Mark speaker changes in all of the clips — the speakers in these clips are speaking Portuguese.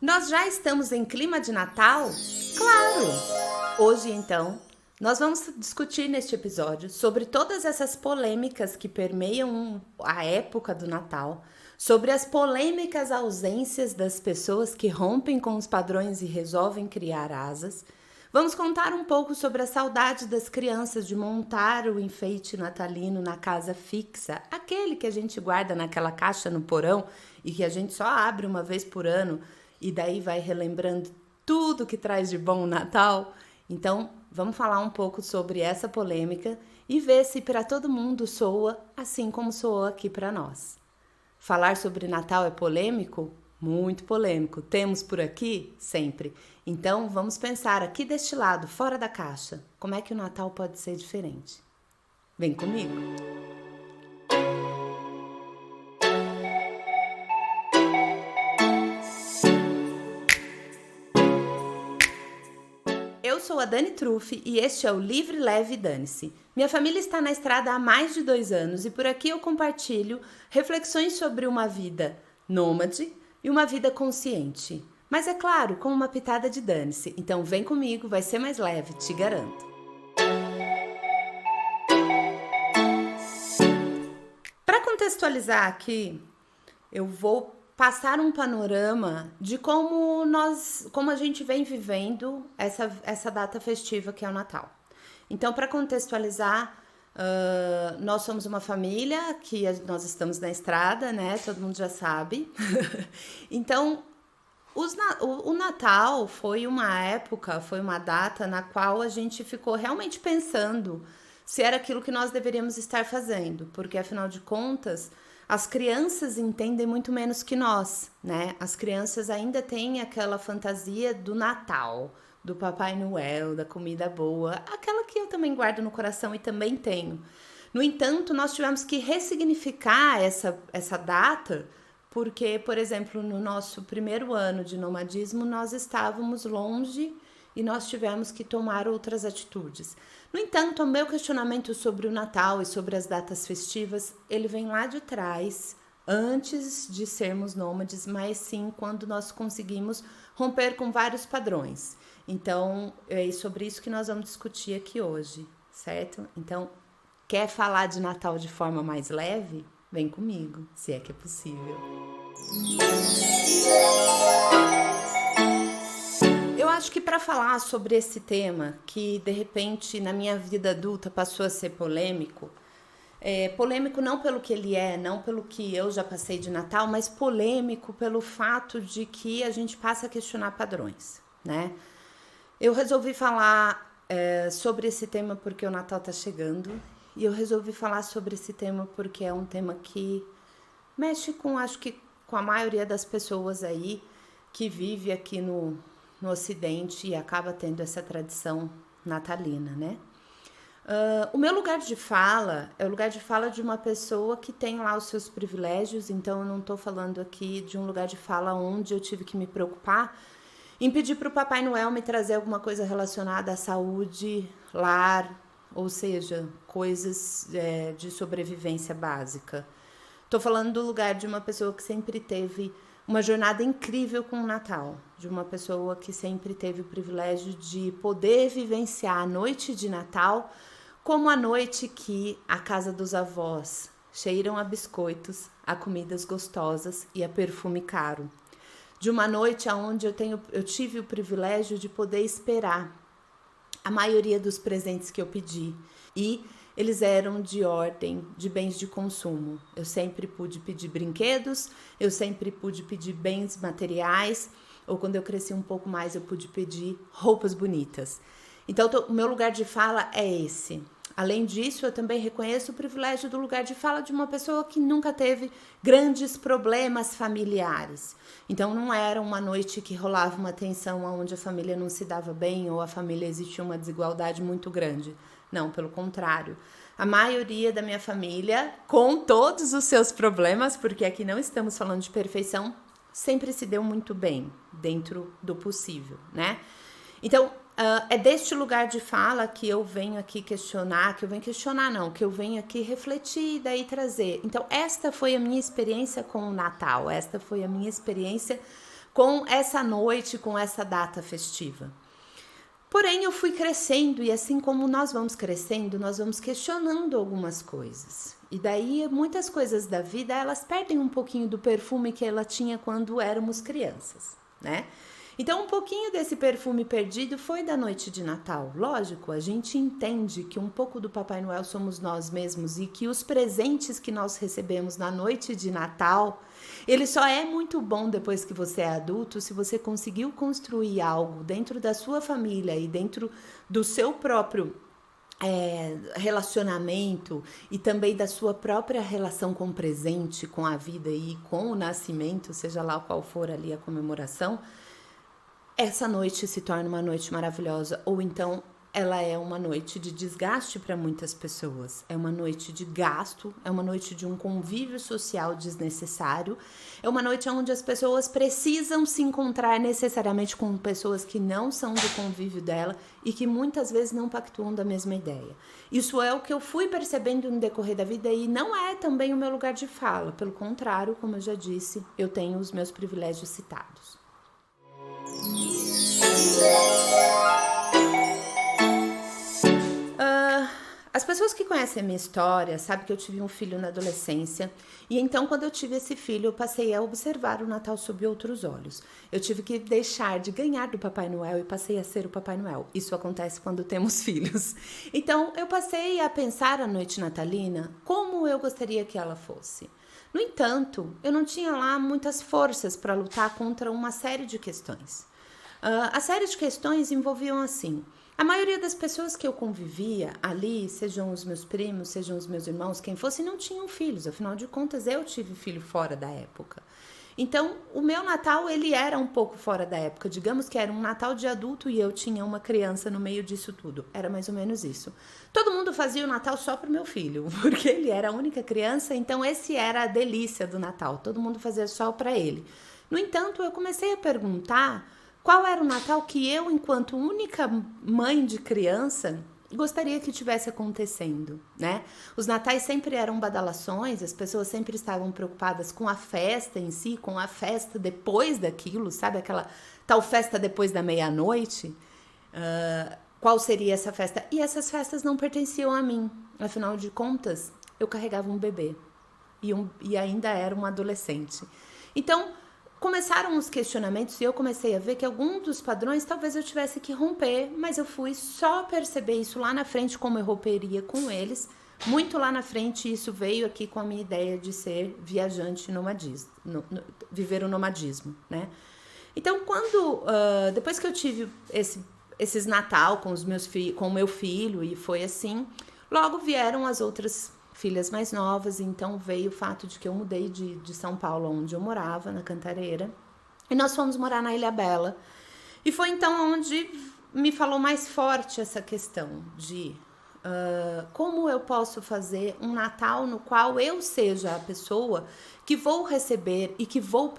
Speaker 1: Nós já estamos em clima de Natal? Claro! Hoje, então, nós vamos discutir neste episódio sobre todas essas polêmicas que permeiam a época do Natal, sobre as polêmicas ausências das pessoas que rompem com os padrões e resolvem criar asas. Vamos contar um pouco sobre a saudade das crianças de montar o enfeite natalino na casa fixa, aquele que a gente guarda naquela caixa no porão e que a gente só abre uma vez por ano e daí vai relembrando tudo que traz de bom o Natal. Então, vamos falar um pouco sobre essa polêmica e ver se para todo mundo soa assim como soou aqui para nós. Falar sobre Natal é polêmico? Muito polêmico. Temos por aqui? Sempre. Então, vamos pensar aqui deste lado, fora da caixa, como é que o Natal pode ser diferente. Vem comigo! Eu sou a Dani Truffi e este é o Livre, Leve e Dane-se. Minha família está na estrada há mais de 2 anos e por aqui eu compartilho reflexões sobre uma vida nômade e uma vida consciente. Mas é claro, com uma pitada de dane-se. Então vem comigo, vai ser mais leve, te garanto. Para contextualizar aqui, eu vou passar um panorama de como a gente vem vivendo essa data festiva que é o Natal. Então, para contextualizar, nós somos uma família que nós estamos na estrada, né? Todo mundo já sabe. Então, o Natal foi uma época, foi uma data na qual a gente ficou realmente pensando se era aquilo que nós deveríamos estar fazendo, porque afinal de contas, as crianças entendem muito menos que nós, né? As crianças ainda têm aquela fantasia do Natal, do Papai Noel, da comida boa, aquela que eu também guardo no coração e também tenho. No entanto, nós tivemos que ressignificar essa data, porque, por exemplo, no nosso primeiro ano de nomadismo, nós estávamos longe e nós tivemos que tomar outras atitudes. No entanto, o meu questionamento sobre o Natal e sobre as datas festivas, ele vem lá de trás, antes de sermos nômades, mas sim quando nós conseguimos romper com vários padrões. Então, é sobre isso que nós vamos discutir aqui hoje, certo? Então, quer falar de Natal de forma mais leve? Vem comigo, se é que é possível. Eu acho que para falar sobre esse tema, que de repente na minha vida adulta passou a ser polêmico, polêmico não pelo que ele é, não pelo que eu já passei de Natal, mas polêmico pelo fato de que a gente passa a questionar padrões, né? Eu resolvi falar sobre esse tema porque o Natal tá chegando e eu resolvi falar sobre esse tema porque é um tema que mexe com, acho que com a maioria das pessoas aí que vive aqui no Ocidente e acaba tendo essa tradição natalina, né? O meu lugar de fala é o lugar de fala de uma pessoa que tem lá os seus privilégios, então eu não tô falando aqui de um lugar de fala onde eu tive que me preocupar em pedir para o Papai Noel me trazer alguma coisa relacionada à saúde, lar, ou seja, coisas de sobrevivência básica. Tô falando do lugar de uma pessoa que sempre teve uma jornada incrível com o Natal, de uma pessoa que sempre teve o privilégio de poder vivenciar a noite de Natal como a noite que a casa dos avós cheiram a biscoitos, a comidas gostosas e a perfume caro. De uma noite onde eu tive o privilégio de poder esperar a maioria dos presentes que eu pedi e eles eram de ordem de bens de consumo. Eu sempre pude pedir brinquedos, eu sempre pude pedir bens materiais, ou quando eu cresci um pouco mais, eu pude pedir roupas bonitas. Então, o meu lugar de fala é esse. Além disso, eu também reconheço o privilégio do lugar de fala de uma pessoa que nunca teve grandes problemas familiares. Então, não era uma noite que rolava uma tensão onde a família não se dava bem ou a família existia uma desigualdade muito grande. Não, pelo contrário. A maioria da minha família, com todos os seus problemas, porque aqui não estamos falando de perfeição, sempre se deu muito bem, dentro do possível, né? Então, é deste lugar de fala que eu venho aqui questionar, que eu venho aqui refletir e daí trazer. Então, esta foi a minha experiência com o Natal, esta foi a minha experiência com essa noite, com essa data festiva. Porém, eu fui crescendo e assim como nós vamos crescendo, nós vamos questionando algumas coisas. E daí, muitas coisas da vida, elas perdem um pouquinho do perfume que ela tinha quando éramos crianças, né? Então, um pouquinho desse perfume perdido foi da noite de Natal. Lógico, a gente entende que um pouco do Papai Noel somos nós mesmos e que os presentes que nós recebemos na noite de Natal, ele só é muito bom depois que você é adulto se você conseguiu construir algo dentro da sua família e dentro do seu próprio relacionamento e também da sua própria relação com o presente, com a vida e com o nascimento, seja lá qual for ali a comemoração. Essa noite se torna uma noite maravilhosa, ou então ela é uma noite de desgaste para muitas pessoas, é uma noite de gasto, é uma noite de um convívio social desnecessário, é uma noite onde as pessoas precisam se encontrar necessariamente com pessoas que não são do convívio dela e que muitas vezes não pactuam da mesma ideia. Isso é o que eu fui percebendo no decorrer da vida e não é também o meu lugar de fala, pelo contrário, como eu já disse, eu tenho os meus privilégios citados. As pessoas que conhecem a minha história sabem que eu tive um filho na adolescência e então quando eu tive esse filho eu passei a observar o Natal sob outros olhos. Eu tive que deixar de ganhar do Papai Noel e passei a ser o Papai Noel. Isso acontece quando temos filhos. Então eu passei a pensar a noite natalina como eu gostaria que ela fosse. No entanto, eu não tinha lá muitas forças para lutar contra uma série de questões. A série de questões envolviam assim: a maioria das pessoas que eu convivia ali, sejam os meus primos, sejam os meus irmãos, quem fosse, não tinham filhos. Afinal de contas, eu tive filho fora da época. Então, o meu Natal, ele era um pouco fora da época. Digamos que era um Natal de adulto e eu tinha uma criança no meio disso tudo. Era mais ou menos isso. Todo mundo fazia o Natal só pro meu filho, porque ele era a única criança, então esse era a delícia do Natal. Todo mundo fazia só para ele. No entanto, eu comecei a perguntar qual era o Natal que eu, enquanto única mãe de criança, gostaria que tivesse acontecendo, né? Os natais sempre eram badalações, as pessoas sempre estavam preocupadas com a festa em si, com a festa depois daquilo, sabe? Aquela tal festa depois da meia-noite. Qual seria essa festa? E essas festas não pertenciam a mim. Afinal de contas, eu carregava um bebê e ainda era um adolescente. Então, começaram os questionamentos e eu comecei a ver que alguns dos padrões talvez eu tivesse que romper, mas eu fui só perceber isso lá na frente, como eu romperia com eles. Muito lá na frente, isso veio aqui com a minha ideia de ser viajante nomadismo, viver o nomadismo, né? Então, depois que eu tive esses Natal com o meu filho e foi assim, logo vieram as outras filhas mais novas, então veio o fato de que eu mudei de São Paulo, onde eu morava, na Cantareira, e nós fomos morar na Ilhabela. E foi então onde me falou mais forte essa questão de como eu posso fazer um Natal no qual eu seja a pessoa que vou receber e que vou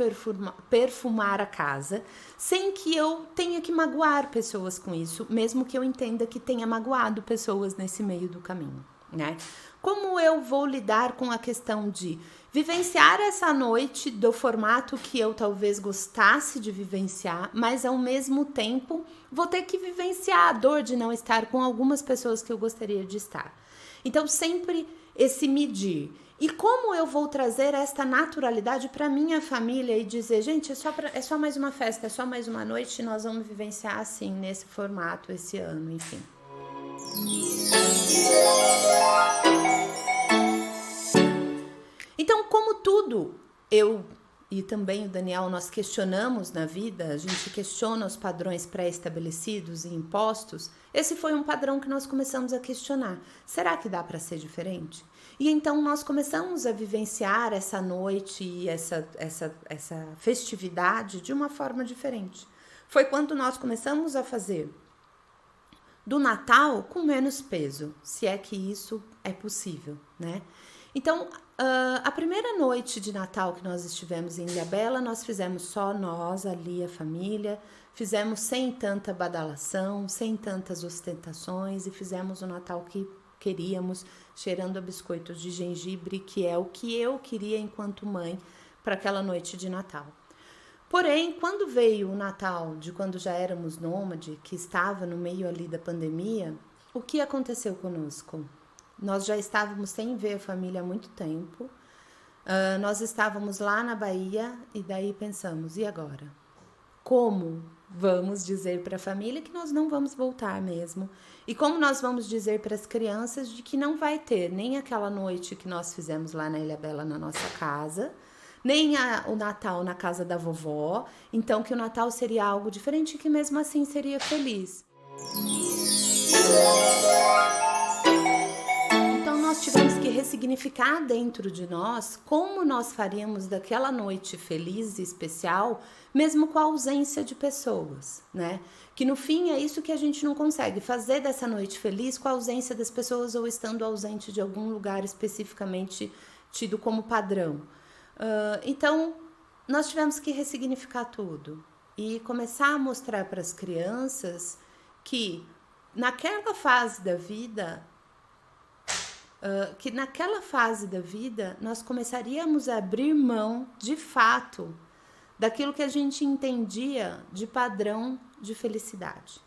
Speaker 1: perfumar a casa, sem que eu tenha que magoar pessoas com isso, mesmo que eu entenda que tenha magoado pessoas nesse meio do caminho, né? Como eu vou lidar com a questão de vivenciar essa noite do formato que eu talvez gostasse de vivenciar, mas ao mesmo tempo vou ter que vivenciar a dor de não estar com algumas pessoas que eu gostaria de estar. Então, sempre esse medir. E como eu vou trazer esta naturalidade para minha família e dizer, gente, é só mais uma festa, é só mais uma noite e nós vamos vivenciar assim, nesse formato, esse ano, enfim. Então, como tudo, eu e também o Daniel, nós questionamos na vida, a gente questiona os padrões pré-estabelecidos e impostos, esse foi um padrão que nós começamos a questionar. Será que dá para ser diferente? E então nós começamos a vivenciar essa noite e essa festividade de uma forma diferente. Foi quando nós começamos a fazer do Natal com menos peso, se é que isso é possível, né? Então, a primeira noite de Natal que nós estivemos em Ilhabela, nós fizemos só nós ali, a família, fizemos sem tanta badalação, sem tantas ostentações e fizemos o Natal que queríamos, cheirando a biscoitos de gengibre, que é o que eu queria enquanto mãe para aquela noite de Natal. Porém, quando veio o Natal de quando já éramos nômade, que estava no meio ali da pandemia, o que aconteceu conosco? Nós já estávamos sem ver a família há muito tempo. Nós estávamos lá na Bahia e daí pensamos, e agora? Como vamos dizer para a família que nós não vamos voltar mesmo? E como nós vamos dizer para as crianças de que não vai ter nem aquela noite que nós fizemos lá na Ilhabela na nossa casa, nem o Natal na casa da vovó, então que o Natal seria algo diferente e que mesmo assim seria feliz. Então nós tivemos que ressignificar dentro de nós como nós faríamos daquela noite feliz e especial, mesmo com a ausência de pessoas, né? Que no fim é isso que a gente não consegue, fazer dessa noite feliz com a ausência das pessoas ou estando ausente de algum lugar especificamente tido como padrão. Então, nós tivemos que ressignificar tudo e começar a mostrar para as crianças que naquela fase da vida, nós começaríamos a abrir mão, de fato, daquilo que a gente entendia de padrão de felicidade.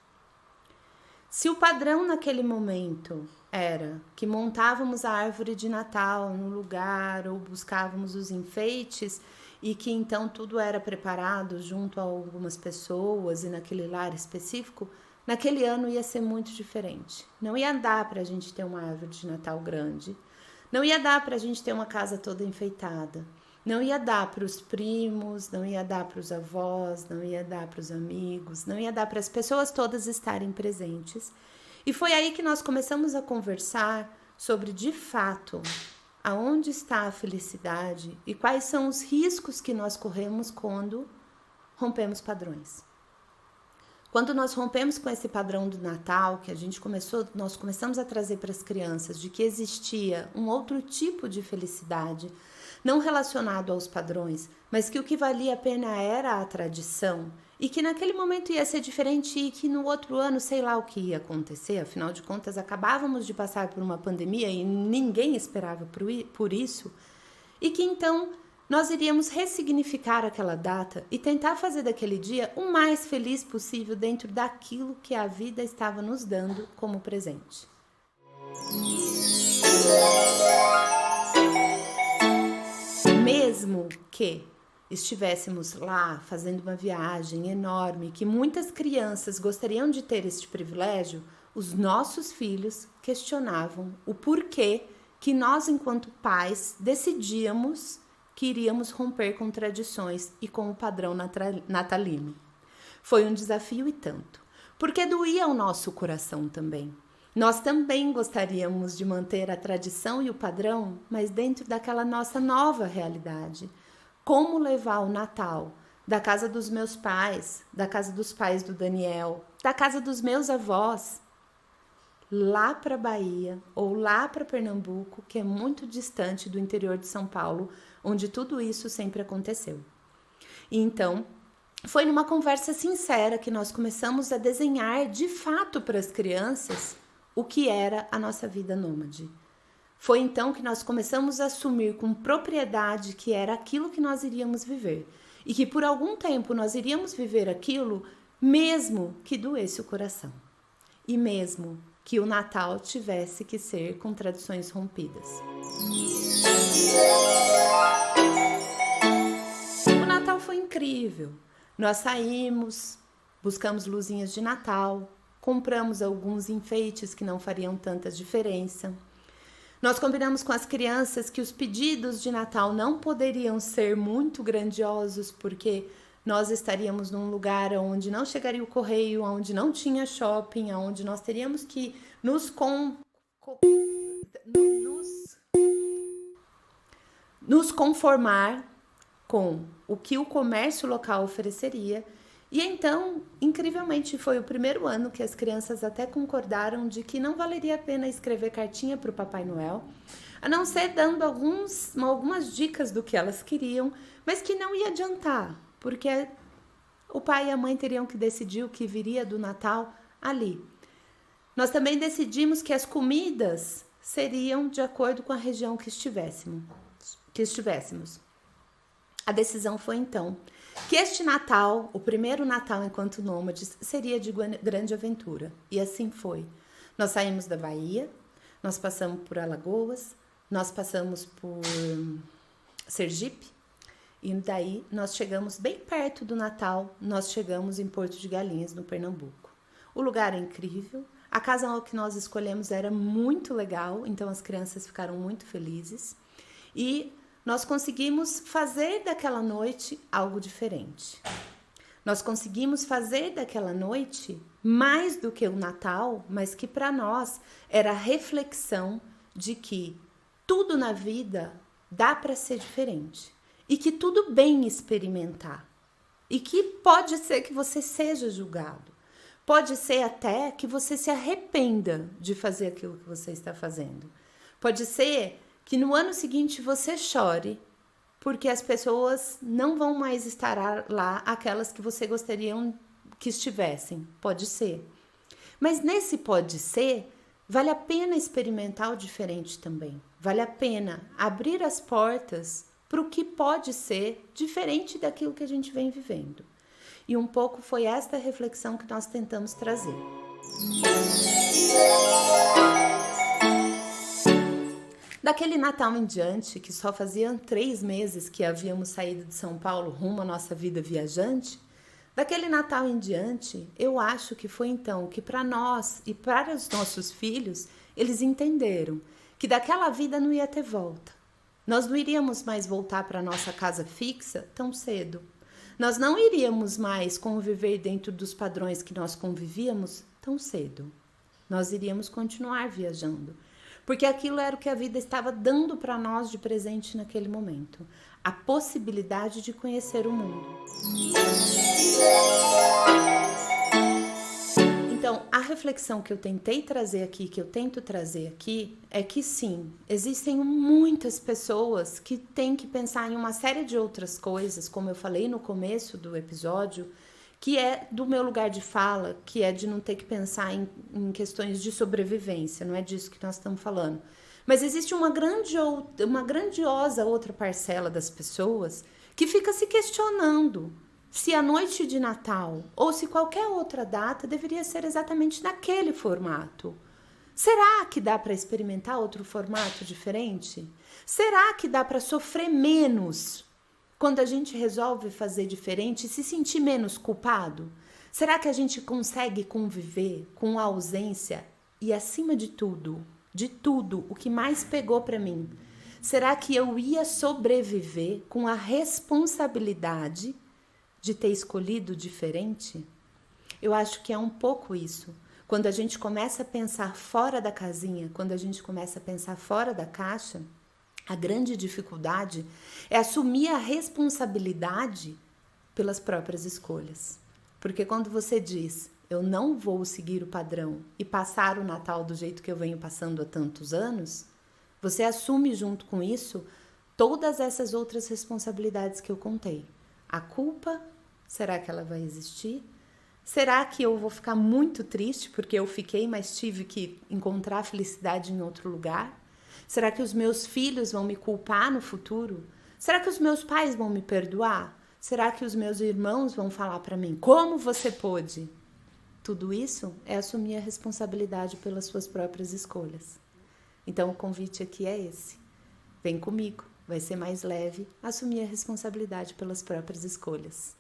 Speaker 1: Se o padrão naquele momento era que montávamos a árvore de Natal no lugar ou buscávamos os enfeites e que então tudo era preparado junto a algumas pessoas e naquele lar específico, naquele ano ia ser muito diferente. Não ia dar para a gente ter uma árvore de Natal grande, não ia dar para a gente ter uma casa toda enfeitada, não ia dar para os primos, não ia dar para os avós, não ia dar para os amigos, não ia dar para as pessoas todas estarem presentes. E foi aí que nós começamos a conversar sobre, de fato, aonde está a felicidade e quais são os riscos que nós corremos quando rompemos padrões. Quando nós rompemos com esse padrão do Natal, que nós começamos a trazer para as crianças de que existia um outro tipo de felicidade, não relacionado aos padrões, mas que o que valia a pena era a tradição e que naquele momento ia ser diferente e que no outro ano sei lá o que ia acontecer, afinal de contas acabávamos de passar por uma pandemia e ninguém esperava por isso, e que então nós iríamos ressignificar aquela data e tentar fazer daquele dia o mais feliz possível dentro daquilo que a vida estava nos dando como presente. Mesmo que estivéssemos lá fazendo uma viagem enorme, que muitas crianças gostariam de ter este privilégio, os nossos filhos questionavam o porquê que nós, enquanto pais, decidíamos que iríamos romper com tradições e com o padrão natalino. Foi um desafio e tanto, porque doía o nosso coração também. Nós também gostaríamos de manter a tradição e o padrão, mas dentro daquela nossa nova realidade. Como levar o Natal da casa dos meus pais, da casa dos pais do Daniel, da casa dos meus avós, lá para a Bahia ou lá para Pernambuco, que é muito distante do interior de São Paulo, onde tudo isso sempre aconteceu. E então, foi numa conversa sincera que nós começamos a desenhar de fato para as crianças o que era a nossa vida nômade. Foi então que nós começamos a assumir com propriedade que era aquilo que nós iríamos viver e que por algum tempo nós iríamos viver aquilo mesmo que doesse o coração e mesmo que o Natal tivesse que ser com tradições rompidas. O Natal foi incrível. Nós saímos, buscamos luzinhas de Natal, compramos alguns enfeites que não fariam tanta diferença. Nós combinamos com as crianças que os pedidos de Natal não poderiam ser muito grandiosos, porque nós estaríamos num lugar onde não chegaria o correio, onde não tinha shopping, onde nós teríamos que nos conformar com o que o comércio local ofereceria. E então, incrivelmente, foi o primeiro ano que as crianças até concordaram de que não valeria a pena escrever cartinha para o Papai Noel, a não ser dando algumas dicas do que elas queriam, mas que não ia adiantar, porque o pai e a mãe teriam que decidir o que viria do Natal ali. Nós também decidimos que as comidas seriam de acordo com a região que estivéssemos. a decisão foi então que este Natal, o primeiro Natal enquanto nômades, seria de grande aventura. E assim foi. Nós saímos da Bahia, nós passamos por Alagoas, nós passamos por Sergipe, e daí nós chegamos bem perto do Natal, nós chegamos em Porto de Galinhas, no Pernambuco. O lugar é incrível, a casa que nós escolhemos era muito legal, então as crianças ficaram muito felizes e nós conseguimos fazer daquela noite algo diferente. Nós conseguimos fazer daquela noite mais do que o Natal, mas que para nós era a reflexão de que tudo na vida dá para ser diferente. E que tudo bem experimentar. E que pode ser que você seja julgado. Pode ser até que você se arrependa de fazer aquilo que você está fazendo. Pode ser que no ano seguinte você chore, porque as pessoas não vão mais estar lá, aquelas que você gostaria que estivessem. Pode ser. Mas nesse pode ser, vale a pena experimentar o diferente também. Vale a pena abrir as portas para o que pode ser diferente daquilo que a gente vem vivendo. E um pouco foi esta reflexão que nós tentamos trazer. Daquele Natal em diante, que só faziam 3 meses que havíamos saído de São Paulo rumo à nossa vida viajante, daquele Natal em diante, eu acho que foi então que para nós e para os nossos filhos, eles entenderam que daquela vida não ia ter volta. Nós não iríamos mais voltar para a nossa casa fixa tão cedo. Nós não iríamos mais conviver dentro dos padrões que nós convivíamos tão cedo. Nós iríamos continuar viajando. Porque aquilo era o que a vida estava dando para nós de presente naquele momento. A possibilidade de conhecer o mundo. Então, a reflexão que eu tentei trazer aqui, que eu tento trazer aqui, é que sim, existem muitas pessoas que têm que pensar em uma série de outras coisas, como eu falei no começo do episódio, que é do meu lugar de fala, que é de não ter que pensar em questões de sobrevivência, não é disso que nós estamos falando. Mas existe uma grandiosa outra parcela das pessoas que fica se questionando se a noite de Natal ou se qualquer outra data deveria ser exatamente naquele formato. Será que dá para experimentar outro formato diferente? Será que dá para sofrer menos quando a gente resolve fazer diferente e se sentir menos culpado? Será que a gente consegue conviver com a ausência e, acima de tudo, o que mais pegou para mim? Será que eu ia sobreviver com a responsabilidade de ter escolhido diferente? Eu acho que é um pouco isso. Quando a gente começa a pensar fora da casinha, quando a gente começa a pensar fora da caixa, a grande dificuldade é assumir a responsabilidade pelas próprias escolhas. Porque quando você diz, eu não vou seguir o padrão e passar o Natal do jeito que eu venho passando há tantos anos, você assume junto com isso todas essas outras responsabilidades que eu contei. A culpa, será que ela vai existir? Será que eu vou ficar muito triste porque eu fiquei, mas tive que encontrar felicidade em outro lugar? Será que os meus filhos vão me culpar no futuro? Será que os meus pais vão me perdoar? Será que os meus irmãos vão falar para mim, como você pôde? Tudo isso é assumir a responsabilidade pelas suas próprias escolhas. Então o convite aqui é esse. Vem comigo. Vai ser mais leve assumir a responsabilidade pelas próprias escolhas.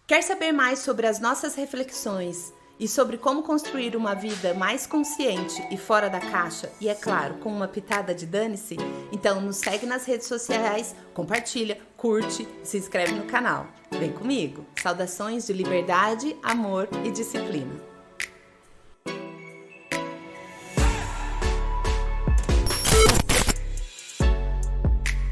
Speaker 1: Quer saber mais sobre as nossas reflexões e sobre como construir uma vida mais consciente e fora da caixa e, é claro, com uma pitada de dane-se? Então nos segue nas redes sociais, compartilha, curte e se inscreve no canal. Vem comigo! Saudações de liberdade, amor e disciplina.